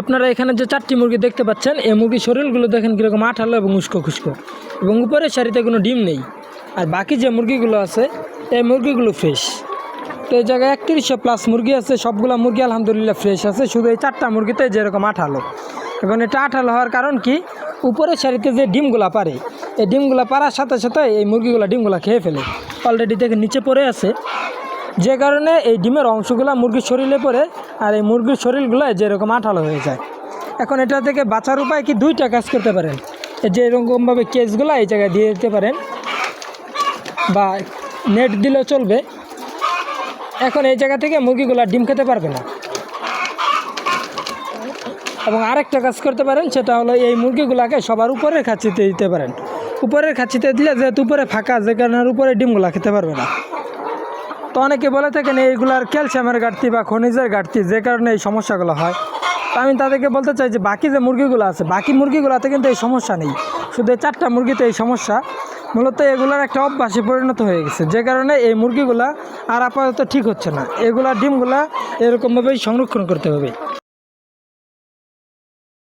আপনারা এখানে যে 4টি মুরগি দেখতে পাচ্ছেন, এই মুরগির শরীরগুলো দেখেন কীরকম আঠালো এবং উস্কো খুস্কো, এবং উপরের সারিতে কোনো ডিম নেই। আর বাকি যে মুরগিগুলো আছে এই মুরগিগুলো ফ্রেশ। তো এই জায়গায় 3100+ মুরগি আছে, সবগুলো মুরগি আলহামদুলিল্লাহ ফ্রেশ আছে, শুধু এই 4টা মুরগিতে যেরকম আঠালো। এখন এটা আঠালো হওয়ার কারণ কি, উপরের সারিতে যে ডিমগুলো পারে, এই ডিমগুলো পারার সাথে সাথে এই মুরগিগুলো ডিমগুলো খেয়ে ফেলে, অলরেডি দেখে নিচে পড়ে আছে, যে কারণে এই ডিমের অংশগুলো মুরগির শরীরে পড়ে আর এই মুরগির শরীরগুলো যেরকম আঠালো হয়ে যায়। এখন এটা থেকে বাঁচার উপায় কি, 2টা কাজ করতে পারেন। যে এরকমভাবে কেসগুলো এই জায়গায় দিয়ে দিতে পারেন, বা নেট দিলেও চলবে। এখন এই জায়গা থেকে মুরগিগুলো ডিম খেতে পারবে না। এবং আরেকটা কাজ করতে পারেন, সেটা হলো এই মুরগিগুলোকে সবার উপরের খাঁচিতে দিতে পারেন। উপরের খাঁচিতে দিলে যেহেতু উপরে ফাঁকা, যে কারণে উপরে ডিমগুলো খেতে পারবে না। তো অনেকে বলে থাকেন এইগুলার ক্যালসিয়ামের ঘাটতি বা খনিজের ঘাটতি, যে কারণে এই সমস্যাগুলো হয়। তো আমি তাদেরকে বলতে চাই যে বাকি যে মুরগিগুলো আছে, বাকি মুরগিগুলোতে কিন্তু এই সমস্যা নেই, শুধু 4টা মুরগিতে এই সমস্যা। মূলত এগুলার একটা অভ্যাসে পরিণত হয়ে গেছে, যে কারণে এই মুরগিগুলা আর আপাতত ঠিক হচ্ছে না। এগুলা ডিমগুলা এরকমভাবেই সংরক্ষণ করতে হবে।